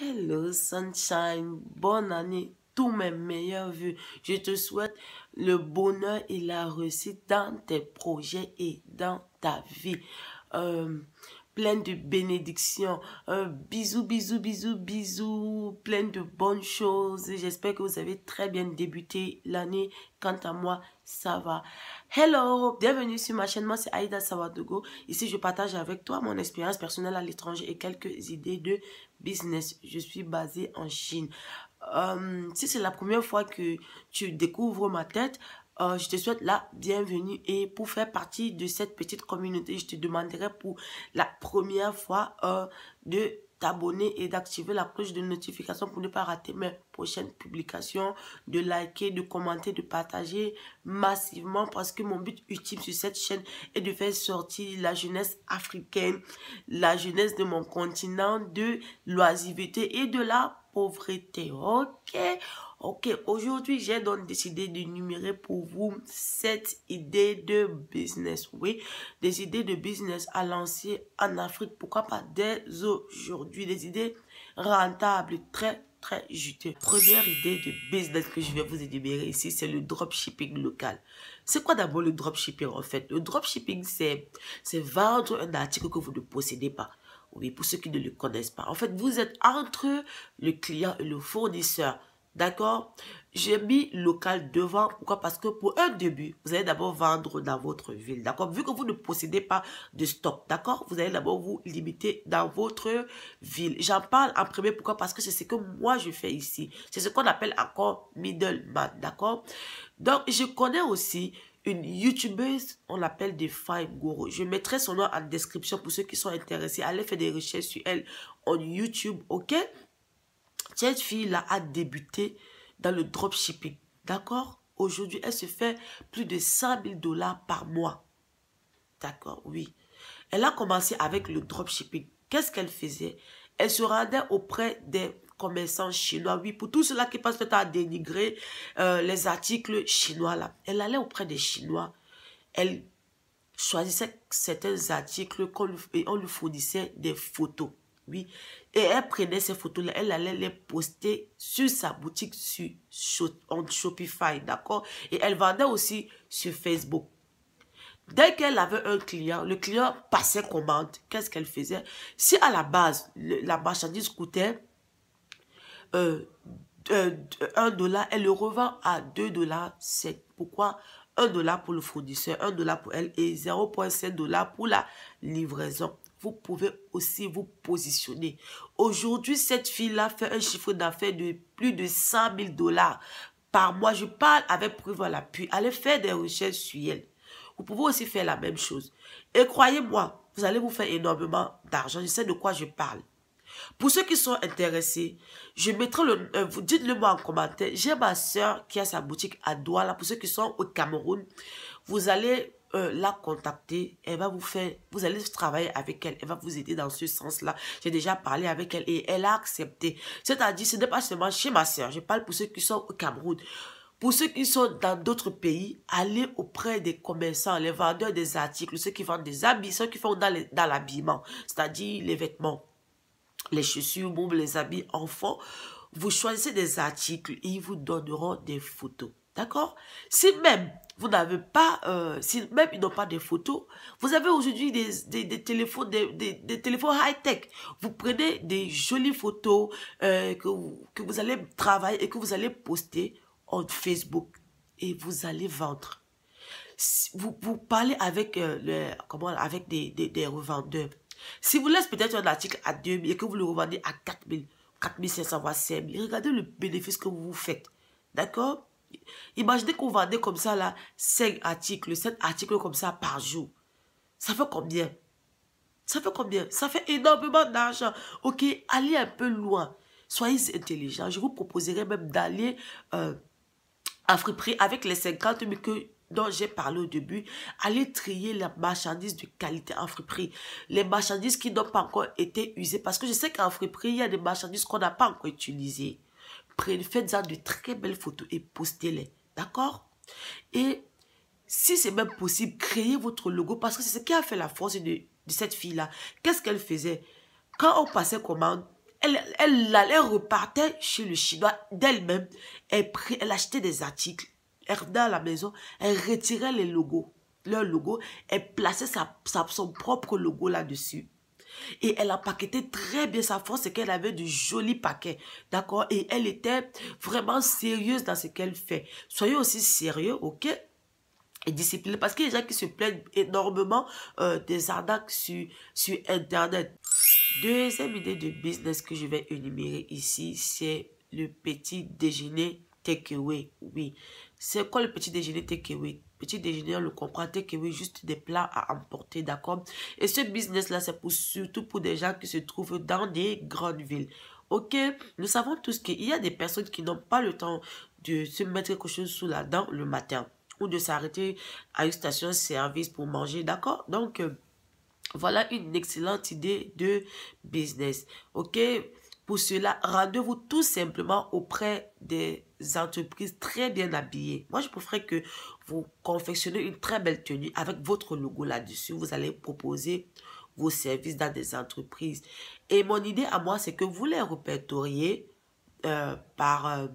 Hello Sunshine, bonne année, tous mes meilleurs vœux. Je te souhaite le bonheur et la réussite dans tes projets et dans ta vie. Euh, Plein de bénédictions, bisous, bisous, bisous, bisous, plein de bonnes choses. J'espère que vous avez très bien débuté l'année. Quant à moi, ça va. Hello, bienvenue sur ma chaîne. Moi, c'est Aïda Sawadogo. Ici, je partage avec toi mon expérience personnelle à l'étranger et quelques idées de business. Je suis basée en Chine. Si c'est la première fois que tu découvres ma tête, je te souhaite la bienvenue et pour faire partie de cette petite communauté, je te demanderai pour la première fois de t'abonner et d'activer la cloche de notification pour ne pas rater mes prochaines publications, de liker, de commenter, de partager massivement parce que mon but ultime sur cette chaîne est de faire sortir la jeunesse africaine, la jeunesse de mon continent de l'oisiveté et de la pauvreté. Ok, aujourd'hui, j'ai donc décidé d'énumérer pour vous 7 idées de business. Oui, des idées de business à lancer en Afrique. Pourquoi pas dès aujourd'hui? Des idées rentables, très juteuses. Première idée de business que je vais vous énumérer ici, c'est le dropshipping local. C'est quoi d'abord le dropshipping en fait? Le dropshipping, c'est vendre un article que vous ne possédez pas. Oui, pour ceux qui ne le connaissent pas. En fait, vous êtes entre le client et le fournisseur. D'accord? J'ai mis local devant. Pourquoi? Parce que pour un début, vous allez d'abord vendre dans votre ville. D'accord? Vu que vous ne possédez pas de stock. D'accord? Vous allez d'abord vous limiter dans votre ville. J'en parle en premier. Pourquoi? Parce que c'est ce que moi je fais ici. C'est ce qu'on appelle encore middleman. D'accord? Donc, je connais aussi une youtubeuse, on l'appelle Define Guru. Je mettrai son nom en description pour ceux qui sont intéressés. Allez faire des recherches sur elle en YouTube, ok? Cette fille-là a débuté dans le dropshipping, d'accord? Aujourd'hui, elle se fait plus de 100 000 $ par mois. D'accord, oui. Elle a commencé avec le dropshipping. Qu'est-ce qu'elle faisait? Elle se rendait auprès des commerçants chinois. Oui, pour tous ceux-là qui passent le temps à dénigrer les articles chinois là. Elle allait auprès des Chinois. Elle choisissait certains articles et on lui fournissait des photos. Oui. Et elle prenait ces photos-là, elle allait les poster sur sa boutique en Shopify, d'accord? Et elle vendait aussi sur Facebook. Dès qu'elle avait un client, le client passait commande. Qu'est-ce qu'elle faisait? Si à la base, la marchandise coûtait 1 $, elle le revend à 2 $. C'est pourquoi 1 $ pour le fournisseur, 1 $ pour elle et 0,5 $ pour la livraison. Vous pouvez aussi vous positionner. Aujourd'hui, cette fille-là fait un chiffre d'affaires de plus de 100 000 $ par mois. Je parle avec preuve à l'appui. Allez faire des recherches sur elle. Vous pouvez aussi faire la même chose. Et croyez-moi, vous allez vous faire énormément d'argent. Je sais de quoi je parle. Pour ceux qui sont intéressés, je mettrai vous dites-le moi en commentaire. J'ai ma soeur qui a sa boutique à Douala. Pour ceux qui sont au Cameroun, vous allez la contacter. Elle va vous allez travailler avec elle. Elle va vous aider dans ce sens-là. J'ai déjà parlé avec elle et elle a accepté. C'est-à-dire, ce n'est pas seulement chez ma soeur. Je parle pour ceux qui sont au Cameroun. Pour ceux qui sont dans d'autres pays, allez auprès des commerçants, les vendeurs des articles, ceux qui vendent des habits, ceux qui font dans l'habillement, c'est-à-dire les vêtements, les chaussures, même les habits enfants. Vous choisissez des articles et ils vous donneront des photos. D'accord? Si même vous n'avez pas, si même ils n'ont pas de photos, vous avez aujourd'hui des téléphones, des téléphones high-tech. Vous prenez des jolies photos que vous allez travailler et que vous allez poster en Facebook et vous allez vendre. Vous parlez avec, avec des revendeurs. Si vous laissez peut-être un article à 2 000 et que vous le revendez à 4 000, 4 500 voire 5 000, regardez le bénéfice que vous vous faites. D'accord? Imaginez que vous vendez comme ça là 5 articles, 7 articles comme ça par jour. Ça fait combien? Ça fait combien? Ça fait énormément d'argent. Ok, allez un peu loin. Soyez intelligents. Je vous proposerai même d'aller à Friperie avec les 50 000 dont j'ai parlé au début. Allez trier les marchandises de qualité en friperie. Les marchandises qui n'ont pas encore été usées. Parce que je sais qu'en friperie, il y a des marchandises qu'on n'a pas encore utilisées. Faites-en de très belles photos et postez-les. D'accord? Et si c'est même possible, créez votre logo. Parce que c'est ce qui a fait la force de cette fille-là. Qu'est-ce qu'elle faisait? Quand on passait commande, Elle repartait chez le Chinois d'elle-même. Elle achetait des articles. Elle revenait à la maison. Elle retirait les logos. Leur logo. Elle plaçait son propre logo là-dessus. Et elle empaquetait très bien. Sa force, c'est qu'elle avait de jolis paquets. D'accord? Et elle était vraiment sérieuse dans ce qu'elle fait. Soyez aussi sérieux, ok? Et discipliné. Parce qu'il y a des gens qui se plaignent énormément des arnaques sur Internet. Deuxième idée de business que je vais énumérer ici, c'est le petit déjeuner takeaway. Oui. C'est quoi le petit déjeuner takeaway? Petit déjeuner, on le comprend, takeaway, juste des plats à emporter, d'accord? Et ce business-là, c'est surtout pour des gens qui se trouvent dans des grandes villes. Ok? Nous savons tous qu'il y a des personnes qui n'ont pas le temps de se mettre quelque chose sous la dent le matin ou de s'arrêter à une station-service pour manger, d'accord? Donc, voilà une excellente idée de business. Ok? Pour cela, rendez-vous tout simplement auprès des entreprises très bien habillées. Moi, je préfère que vous confectionnez une très belle tenue avec votre logo là-dessus. Vous allez proposer vos services dans des entreprises. Et mon idée à moi, c'est que vous les répertoriez en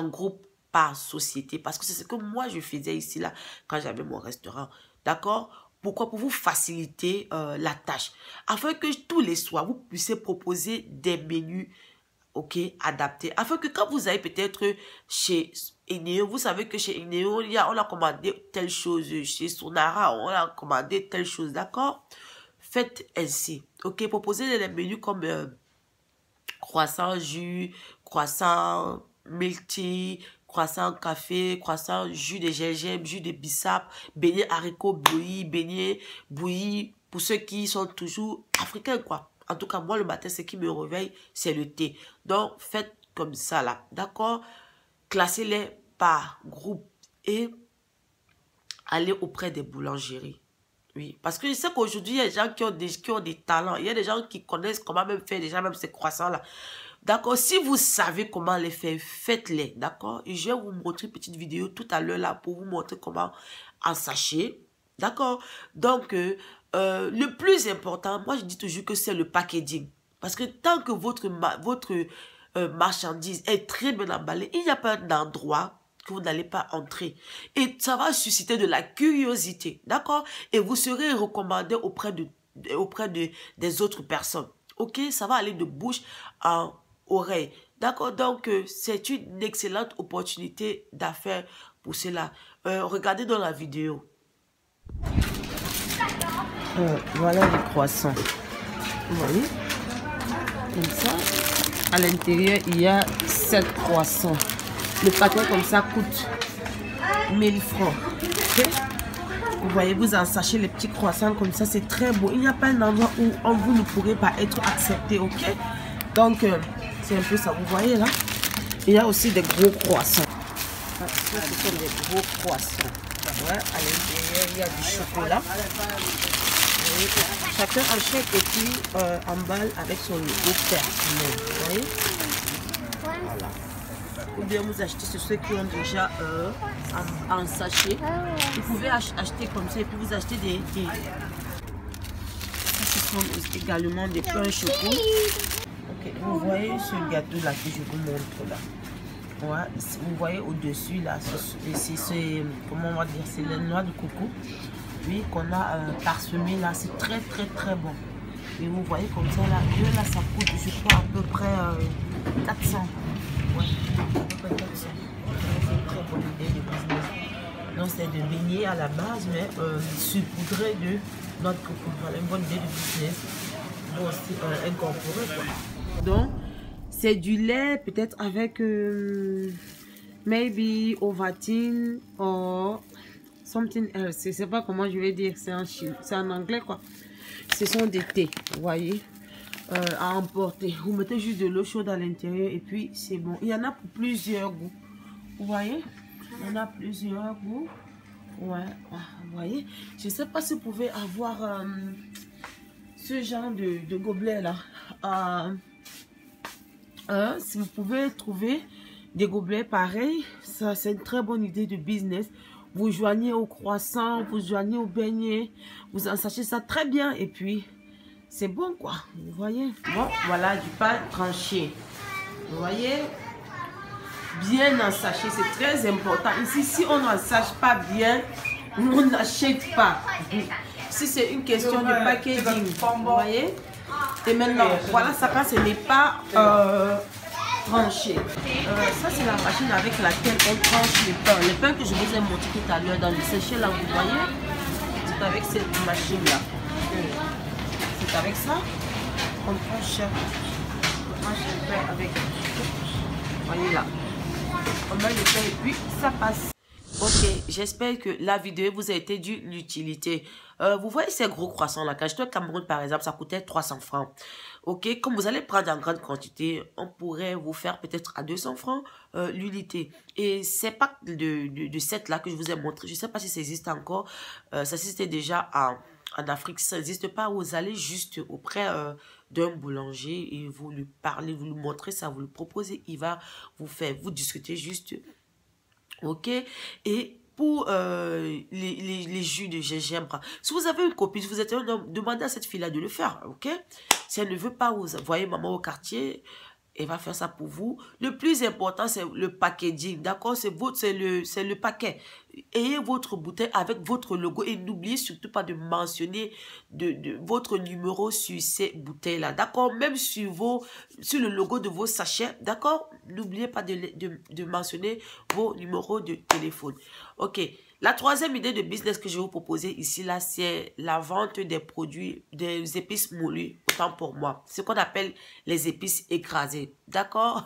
groupe, par société. Parce que c'est ce que moi, je faisais ici, là, quand j'avais mon restaurant. D'accord? Pourquoi? Pour vous faciliter la tâche. Afin que tous les soirs, vous puissiez proposer des menus, ok, adaptés. Afin que quand vous allez peut-être chez Ineo, vous savez que chez Ineo, on a commandé telle chose. Chez Sonara, on a commandé telle chose. D'accord? Faites ainsi. Ok? Proposez des menus comme croissant jus, croissant milk tea, croissant café, croissant jus de gingembre, jus de bissap, beignets haricots bouillis pour ceux qui sont toujours africains, quoi. En tout cas, moi, le matin, ce qui me réveille, c'est le thé. Donc, faites comme ça, là. D'accord? Classez-les par groupe et allez auprès des boulangeries. Oui, parce que je sais qu'aujourd'hui, il y a des gens qui ont des talents. Il y a des gens qui connaissent comment même faire déjà même ces croissants-là. D'accord? Si vous savez comment les faire, faites-les. D'accord? Et je vais vous montrer une petite vidéo tout à l'heure là pour vous montrer comment en sachet. D'accord? Donc, le plus important, moi je dis toujours que c'est le packaging. Parce que tant que votre marchandise est très bien emballée, il n'y a pas d'endroit que vous n'allez pas entrer. Et ça va susciter de la curiosité. D'accord? Et vous serez recommandé auprès des autres personnes. Ok? Ça va aller de bouche en oreille. D'accord? Donc, c'est une excellente opportunité d'affaires pour cela. Regardez dans la vidéo. Voilà les croissants. Vous voyez? Comme ça. À l'intérieur, il y a 7 croissants. Le paquet comme ça coûte 1000 francs. Okay? Vous voyez, vous en sachez les petits croissants comme ça, c'est très beau. Il n'y a pas un endroit où vous ne pourrez pas être accepté, ok? Donc, c'est un peu ça, vous voyez là? Il y a aussi des gros croissants. Ce sont des gros croissants. Ouais, à l'intérieur, il y a du chocolat. Chacun achète et puis emballe avec son logo personnel. Vous voyez? Voilà. Ou bien vous achetez ceux qui ont déjà en sachet. Vous pouvez acheter comme ça et puis vous achetez des... Ce sont également des pains choco. Ok, vous voyez ce gâteau là que je vous montre là. Ouais, vous voyez au-dessus là, c'est comment on va dire, c'est les noix de coco. Oui, qu'on a parsemé là, c'est très bon. Et vous voyez comme ça là, là ça coûte je crois à peu près 400. Ouais, à peu près 400. C'est une très bonne idée de business. Donc c'est de beignets à la base, mais saupoudré de noix de coco. Voilà une bonne idée de business. Bon, aussi incorporé quoi. Donc c'est du lait peut-être avec maybe Ovaltine or something else. Je sais pas comment je vais dire, c'est en anglais quoi. Ce sont des thés, vous voyez, à emporter. Vous mettez juste de l'eau chaude à l'intérieur et puis c'est bon. Il y en a pour plusieurs goûts, vous voyez. Il y en a plusieurs goûts. Ouais, vous voyez. Je sais pas si vous pouvez avoir ce genre de gobelet là. Si vous pouvez trouver des gobelets pareils, ça c'est une très bonne idée de business. Vous joignez au croissant, vous joignez au beignet, vous en sachez ça très bien et puis C'est bon quoi, vous voyez. Bon, voilà du pain tranché. Vous voyez, bien en sachet, c'est très important. Ici, si on n'en sache pas bien, on n'achète pas. Si c'est une question de packaging, vous voyez. Et maintenant, voilà ça quand ce n'est pas tranché. Ça, c'est la machine avec laquelle on tranche le pain. Le pain que je vous ai montré tout à l'heure dans le séché, là, vous voyez, c'est avec cette machine-là. C'est avec ça qu'on tranche le pain avec. Vous voyez là. On met le pain et puis ça passe. Ok, j'espère que la vidéo vous a été d'une utilité. Vous voyez ces gros croissants là, quand j'étais au Cameroun par exemple, ça coûtait 300 francs. Ok, comme vous allez prendre en grande quantité, on pourrait vous faire peut-être à 200 francs l'unité. Et ces packs de 7 là que je vous ai montré, je ne sais pas si ça existe encore, ça existait déjà en Afrique, ça n'existe pas, vous allez juste auprès d'un boulanger et vous lui parlez, vous lui montrez ça, vous lui proposez, il va vous faire, vous discutez juste. Ok, et pour les jus de gingembre, si vous avez une copine, si vous êtes un homme, demandez à cette fille-là de le faire, ok. Si elle ne veut pas, vous voyez maman au quartier, elle va faire ça pour vous. Le plus important, c'est le packaging, d'accord, c'est le paquet. Ayez votre bouteille avec votre logo et n'oubliez surtout pas de mentionner votre numéro sur ces bouteilles-là, d'accord, même sur le logo de vos sachets, d'accord, n'oubliez pas de mentionner vos numéros de téléphone. Ok, la troisième idée de business que je vais vous proposer ici, là, c'est la vente des produits, des épices moulues, autant pour moi, ce qu'on appelle les épices écrasées, d'accord.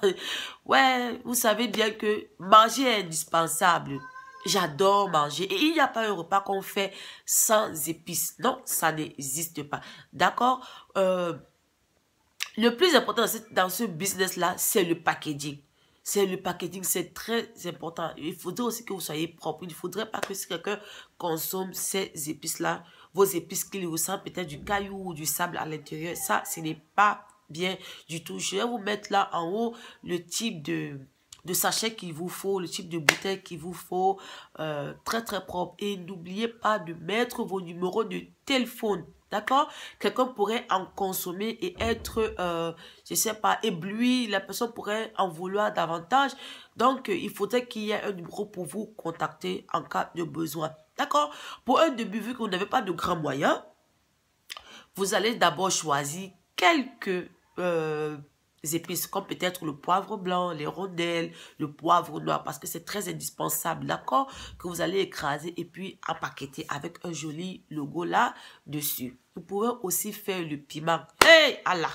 Ouais, vous savez bien que manger est indispensable. J'adore manger et il n'y a pas un repas qu'on fait sans épices. Non, ça n'existe pas. D'accord? Le plus important dans ce business-là, c'est le packaging. C'est le packaging, c'est très important. Il faudrait aussi que vous soyez propre. Il ne faudrait pas que si quelqu'un consomme ces épices-là, vos épices qu'il ressentent peut-être du caillou ou du sable à l'intérieur, ça, ce n'est pas bien du tout. Je vais vous mettre là en haut le type de sachet qu'il vous faut, le type de bouteille qu'il vous faut, très très propre. Et n'oubliez pas de mettre vos numéros de téléphone, d'accord? Quelqu'un pourrait en consommer et être, je sais pas, ébloui, la personne pourrait en vouloir davantage. Donc, il faudrait qu'il y ait un numéro pour vous contacter en cas de besoin, d'accord? Pour un début, vu que vous n'avez pas de grands moyens, vous allez d'abord choisir quelques épices comme peut-être le poivre blanc, les rondelles, le poivre noir parce que c'est très indispensable, d'accord, que vous allez écraser et puis empaqueter avec un joli logo là dessus. Vous pouvez aussi faire le piment. Hey, Allah,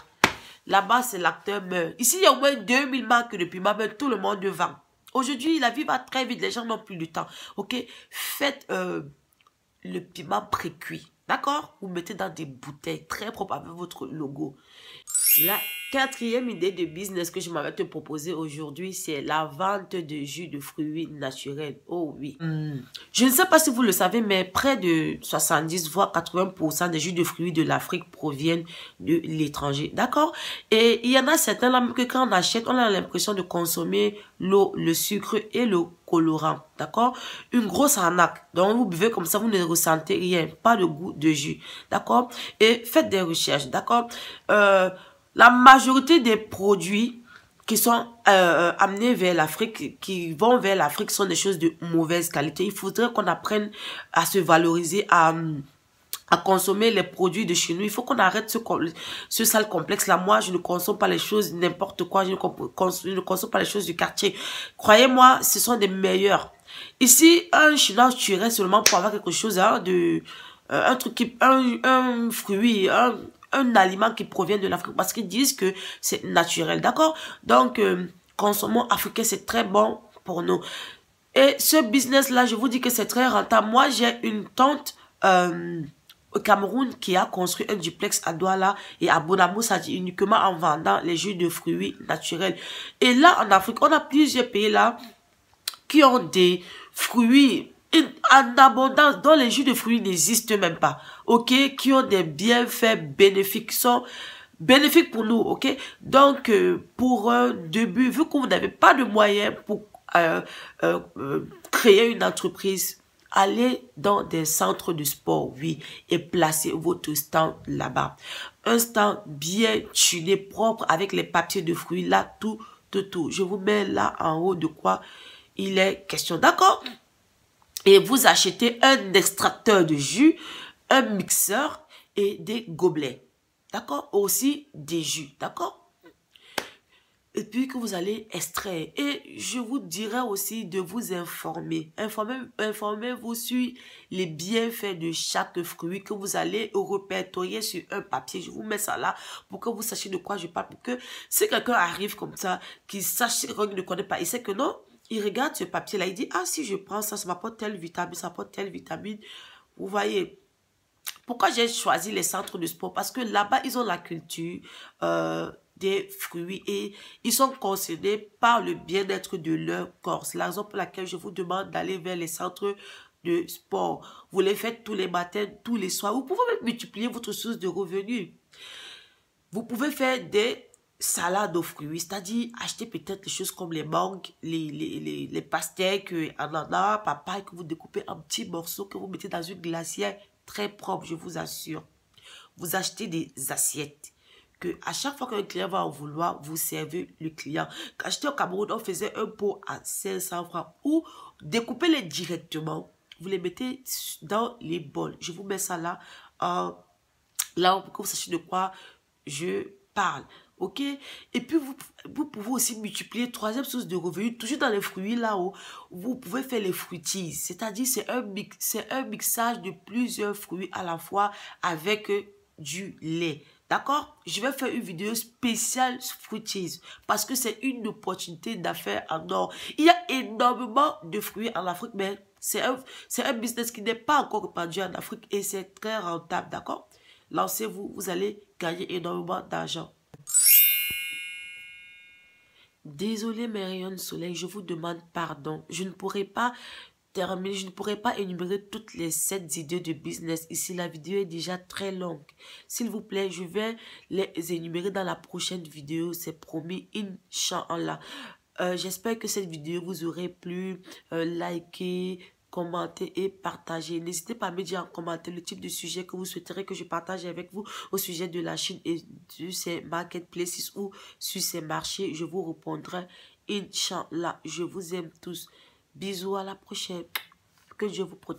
là-bas c'est l'acteur meurt. Ici il y a au moins 2000 marques de piment, mais tout le monde vend. Aujourd'hui la vie va très vite, les gens n'ont plus de temps, ok. Faites le piment pré-cuit, d'accord, vous mettez dans des bouteilles très propres avec votre logo. La quatrième idée de business que je m'avais te proposer aujourd'hui, c'est la vente de jus de fruits naturels. Oh oui. Je ne sais pas si vous le savez, mais près de 70 voire 80% des jus de fruits de l'Afrique proviennent de l'étranger. D'accord? Et il y en a certains là que quand on achète, on a l'impression de consommer l'eau, le sucre et le colorant. D'accord? Une grosse arnaque. Donc vous buvez comme ça, vous ne ressentez rien. Pas de goût de jus. D'accord? Et faites des recherches. D'accord? La majorité des produits qui sont amenés vers l'Afrique, qui vont vers l'Afrique, sont des choses de mauvaise qualité. Il faudrait qu'on apprenne à se valoriser, à consommer les produits de chez nous. Il faut qu'on arrête ce sale complexe-là. Moi, je ne consomme pas les choses n'importe quoi. Je ne consomme pas les choses du quartier. Croyez-moi, ce sont des meilleurs. Ici, un Chinois tuerait seulement pour avoir quelque chose, hein, un truc un fruit, un aliment qui provient de l'Afrique parce qu'ils disent que c'est naturel, d'accord? Donc, consommons africain, c'est très bon pour nous. Et ce business-là, je vous dis que c'est très rentable. Moi, j'ai une tante au Cameroun qui a construit un duplex à Douala et à Bonamo, ça dit uniquement en vendant les jus de fruits naturels. Et là, en Afrique, on a plusieurs pays là qui ont des fruits en abondance, dont les jus de fruits n'existent même pas, ok, qui ont des bienfaits bénéfiques, qui sont bénéfiques pour nous, ok. Donc, pour un début, vu que vous n'avez pas de moyens pour créer une entreprise, allez dans des centres de sport, oui, et placez votre stand là-bas. un stand bien tuné, propre, avec les papiers de fruits, là, tout. Je vous mets là en haut de quoi il est question, d'accord? Et vous achetez un extracteur de jus, un mixeur et des gobelets, d'accord? Aussi des jus, d'accord? Et puis que vous allez extraire. Et je vous dirais aussi de vous informer. Informez-vous sur les bienfaits de chaque fruit que vous allez répertorier sur un papier. Je vous mets ça là pour que vous sachiez de quoi je parle. Pour que si quelqu'un arrive comme ça, qu'il sache, qu'il ne connaît pas, il sait que non, il regarde ce papier là, il dit, ah si je prends ça, ça m'apporte telle vitamine, ça apporte telle vitamine. Vous voyez. Pourquoi j'ai choisi les centres de sport? Parce que là-bas, ils ont la culture des fruits et ils sont concernés par le bien-être de leur corps. C'est la raison pour laquelle je vous demande d'aller vers les centres de sport. Vous les faites tous les matins, tous les soirs. Vous pouvez même multiplier votre source de revenus. Vous pouvez faire des salades aux fruits, c'est-à-dire acheter peut-être des choses comme les mangues, les pastèques, ananas, papaye que vous découpez en petits morceaux que vous mettez dans une glacière très propre, je vous assure. Vous achetez des assiettes que à chaque fois qu'un client va en vouloir, vous servez le client. Quand j'étais au Cameroun, on faisait un pot à 500 francs ou découpez-les directement. Vous les mettez dans les bols. Je vous mets ça là, là pour que vous sachiez de quoi je parle. Ok? Et puis, vous pouvez aussi multiplier troisième source de revenus, toujours dans les fruits là-haut. Vous pouvez faire les fruities. C'est-à-dire, c'est un mixage de plusieurs fruits à la fois avec du lait. D'accord? Je vais faire une vidéo spéciale fruities parce que c'est une opportunité d'affaires en or. Il y a énormément de fruits en Afrique, mais c'est un business qui n'est pas encore répandu en Afrique et c'est très rentable. D'accord? Lancez-vous, vous allez gagner énormément d'argent. Désolé mes rayons de soleil, je vous demande pardon. Je ne pourrai pas terminer, je ne pourrai pas énumérer toutes les 7 idées de business. Ici, la vidéo est déjà très longue. S'il vous plaît, je vais les énumérer dans la prochaine vidéo. C'est promis, Inch'Allah. J'espère que cette vidéo vous aurait plu. Likez, commentez et partagez. N'hésitez pas à me dire en commentaire le type de sujet que vous souhaiterez que je partage avec vous au sujet de la Chine et de ses marketplaces ou sur ses marchés. Je vous répondrai. Inch'Allah, je vous aime tous. Bisous, à la prochaine. Que Dieu vous protège.